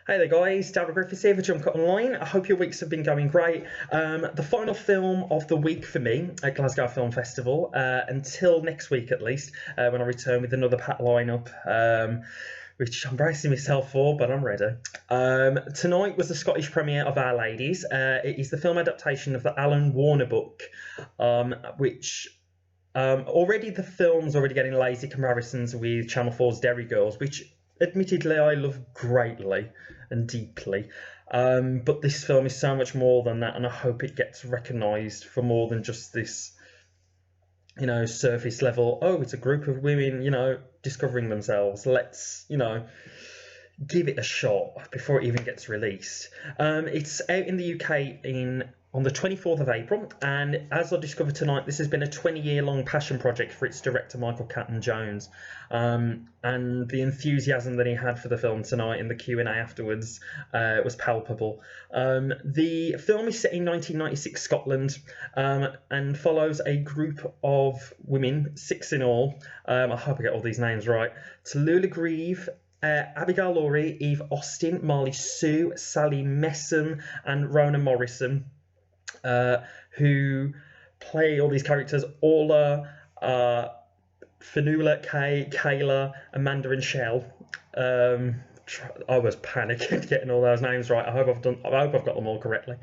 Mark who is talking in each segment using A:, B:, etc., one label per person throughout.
A: Hey there guys, Darryl Griffiths here for JumpCut Online. I hope your weeks have been going great. The final film of the week for me at Glasgow Film Festival, until next week at least, when I return with another packed lineup, which I'm bracing myself for, but I'm ready. Tonight was the Scottish premiere of Our Ladies. It is the film adaptation of the Alan Warner book, which already the film's already getting lazy comparisons with Channel 4's Derry Girls, which admittedly I love greatly and deeply, but this film is so much more than that, and I hope it gets recognised for more than just this, surface level, oh, it's a group of women, discovering themselves, let's, give it a shot before it even gets released. It's out in the UK on the 24th of April, and as I discovered tonight, this has been a 20-year-long passion project for its director, Michael Caton-Jones, and the enthusiasm that he had for the film tonight in the Q&A afterwards was palpable. The film is set in 1996 Scotland, and follows a group of women, 6 in all. I hope I get all these names right. Tallulah, Greive, Abigail, Lawrie, Eve Austin, Marli, Sue, Sally Messham, and Rona Morison, who play all these characters: Orla, Fionnuala, Kay, Kayla, Amanda, and Shell. I was panicking getting all those names right. I hope I've got them all correctly.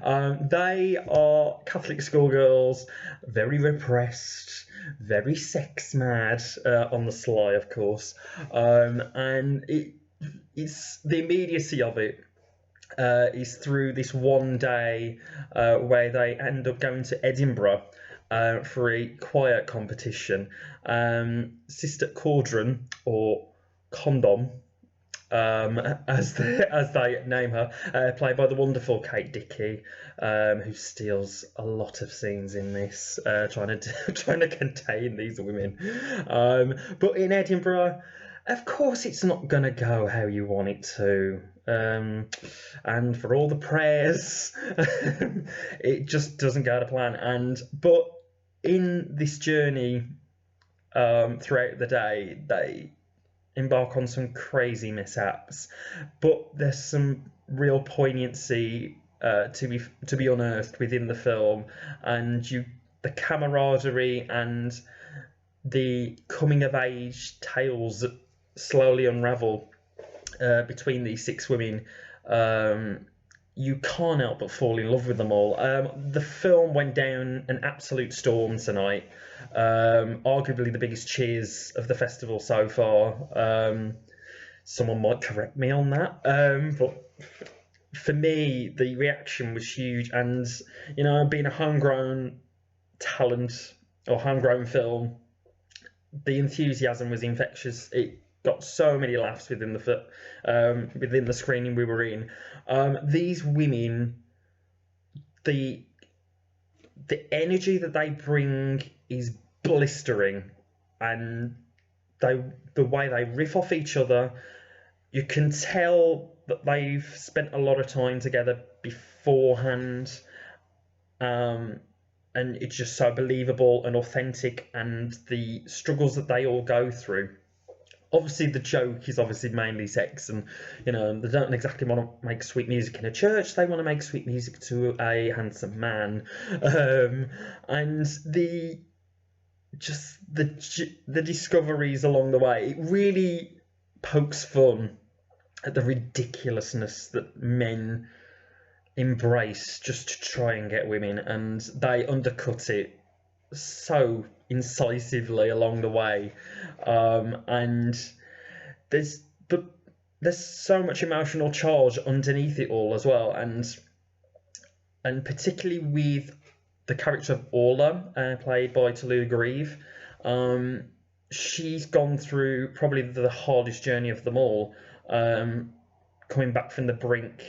A: They are Catholic schoolgirls, very repressed, very sex mad, on the sly, of course. And it's the immediacy of it. Is through this one day where they end up going to Edinburgh for a choir competition. Sister Caudron, or Condom, as they name her, played by the wonderful Dickie, who steals a lot of scenes in this, trying to contain these women. But in Edinburgh, of course, it's not going to go how you want it to. And for all the prayers, it just doesn't go to plan. But in this journey, throughout the day, they embark on some crazy mishaps. But there's some real poignancy to be unearthed within the film, and the camaraderie and the coming of age tales that slowly unravel between these 6 women. You can't help but fall in love with them all. The film went down an absolute storm tonight. Arguably the biggest cheers of the festival so far. Someone might correct me on that, but for me, the reaction was huge. And being a homegrown talent or homegrown film, the enthusiasm was infectious. It got so many laughs within the screening we were in. These women, the energy that they bring is blistering, and the way they riff off each other, you can tell that they've spent a lot of time together beforehand, and it's just so believable and authentic, and the struggles that they all go through. Obviously, the joke is mainly sex, and they don't exactly want to make sweet music in a church. They want to make sweet music to a handsome man, and the discoveries along the way. It really pokes fun at the ridiculousness that men embrace just to try and get women, and they undercut it so incisively along the way, and there's so much emotional charge underneath it all as well, and particularly with the character of Orla, played by Tallulah Greive. She's gone through probably the hardest journey of them all, coming back from the brink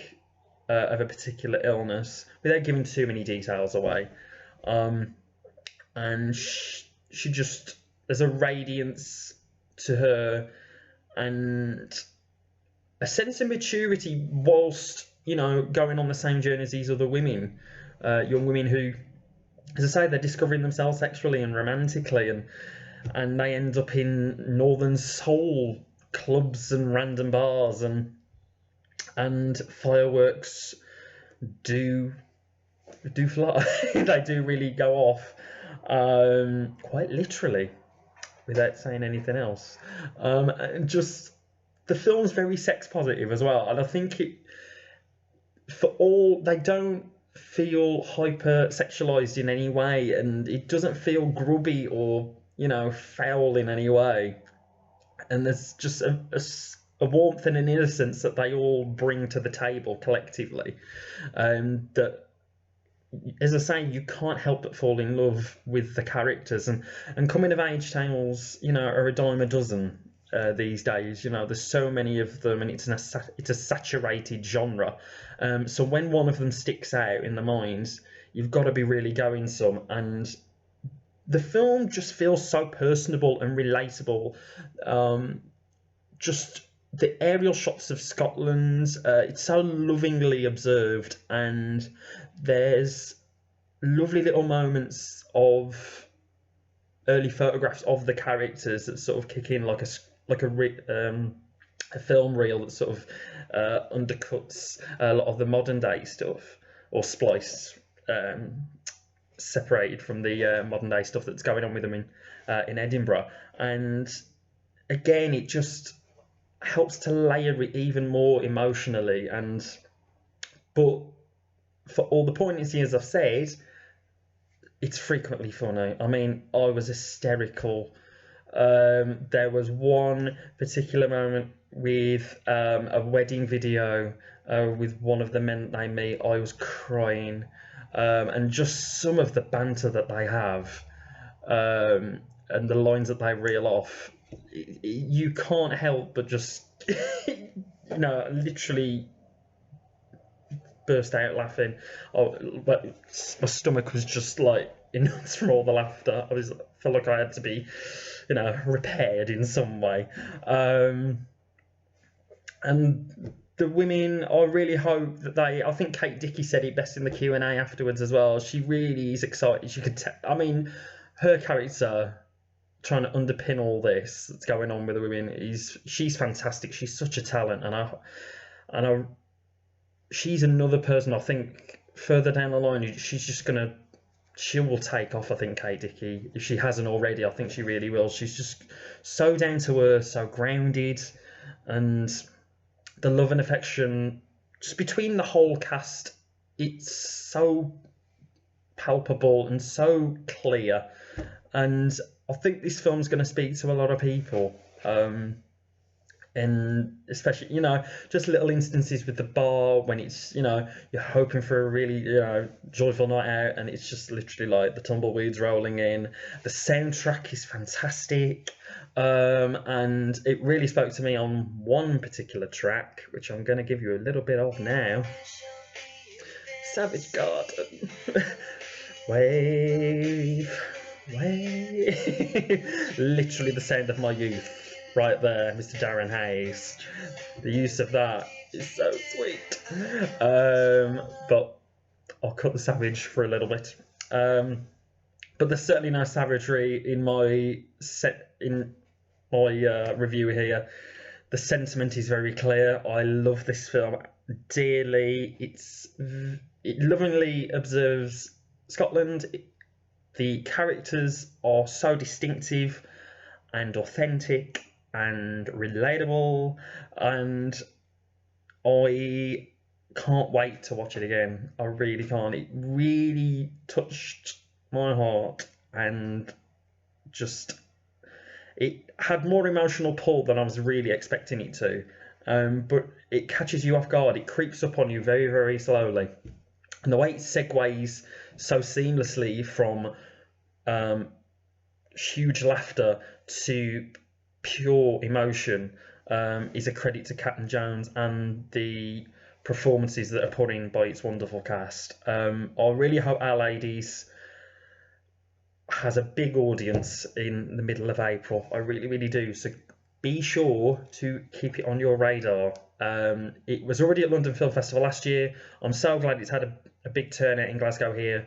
A: of a particular illness, without giving too many details away. And she just, there's a radiance to her and a sense of maturity whilst, going on the same journey as these other women, young women who, as I say, they're discovering themselves sexually and romantically, and they end up in northern soul clubs and random bars, and and fireworks do fly. They do really go off, quite literally, without saying anything else. And just the film's very sex positive as well, and I think they don't feel hyper sexualized in any way, and it doesn't feel grubby or foul in any way. And there's just a warmth and an innocence that they all bring to the table collectively, that, as I say, you can't help but fall in love with the characters. And coming of age tales, are a dime a dozen these days. There's so many of them, and it's a saturated genre. So when one of them sticks out in the minds, you've got to be really going some. And the film just feels so personable and relatable. Just the aerial shots of Scotland, it's so lovingly observed, and there's lovely little moments of early photographs of the characters that sort of kick in like a film reel that sort of undercuts a lot of the modern day stuff, or spliced, separated from the modern day stuff that's going on with them in Edinburgh. And again, it just helps to layer it even more emotionally. But for all the poignancy, as I've said, it's frequently funny. I mean, I was hysterical. There was one particular moment with a wedding video with one of the men they meet. I was crying, and just some of the banter that they have, and the lines that they reel off, you can't help but just, literally burst out laughing. But my stomach was just like in knots from all the laughter. I felt like I had to be, repaired in some way. And the women, I really hope that I think Dickie said it best in the Q&A afterwards as well. She really is excited. She could tell. I mean, her character trying to underpin all this that's going on with the women she's fantastic. She's such a talent, and she's another person I think further down the line she will take off. I think Dickie, if she hasn't already, I think she really will. She's just so down to earth, so grounded, and the love and affection just between the whole cast, it's so palpable and so clear. And I think this film's going to speak to a lot of people, and especially just little instances with the bar when it's you're hoping for a really joyful night out, and it's just literally like the tumbleweeds rolling in. The soundtrack is fantastic, and it really spoke to me on one particular track, which I'm going to give you a little bit of now. Savage Garden. Wave. Literally the sound of my youth right there, Mr. Darren Hayes. The use of that is so sweet. But I'll cut the savage for a little bit. But there's certainly no savagery in my review here. The sentiment is very clear. I love this film dearly. It lovingly observes Scotland. The characters are so distinctive and authentic and relatable, and I can't wait to watch it again. I really can't. It really touched my heart, and just it had more emotional pull than I was really expecting it to. But it catches you off guard. It creeps up on you very, very slowly. And the way it segues so seamlessly from huge laughter to pure emotion is a credit to Caton-Jones and the performances that are put in by its wonderful cast. I really hope Our Ladies has a big audience in the middle of April. I really, really do. So be sure to keep it on your radar. It was already at London Film Festival last year. I'm so glad it's had a big turnout in Glasgow here.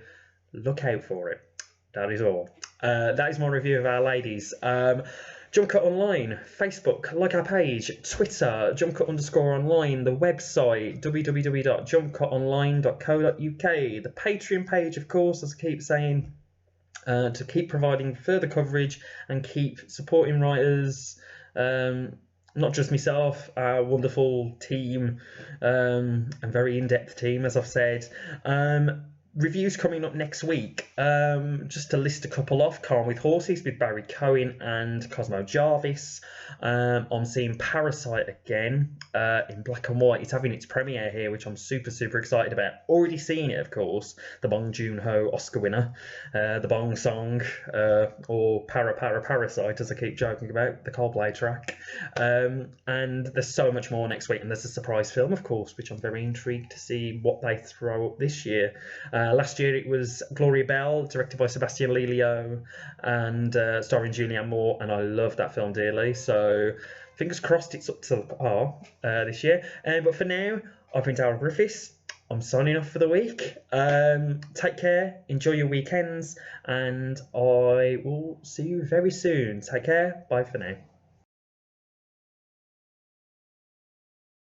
A: Look out for it. That is all. That is my review of Our Ladies. JumpCut Online, Facebook, like our page, Twitter, JumpCut_online, the website, www.jumpcutonline.co.uk, the Patreon page, of course, as I keep saying, to keep providing further coverage and keep supporting writers, not just myself, our wonderful team, and very in-depth team, as I've said. Reviews coming up next week. Just to list a couple off: Calm with Horses with Barry Cohen and Cosmo Jarvis. I'm seeing Parasite again in black and white. It's having its premiere here, which I'm super, super excited about. Already seen it, of course. The Bong Joon-ho Oscar winner. The Bong Song, or Parasite, as I keep joking about, the Coldplay track. And there's so much more next week. And there's a surprise film, of course, which I'm very intrigued to see what they throw up this year. Last year it was Gloria Bell, directed by Sebastian Lelio, and starring Julianne Moore, and I love that film dearly. So fingers crossed it's up to par this year. But for now, I've been Darryl Griffiths. I'm signing off for the week. Take care, enjoy your weekends, and I will see you very soon. Take care. Bye for now.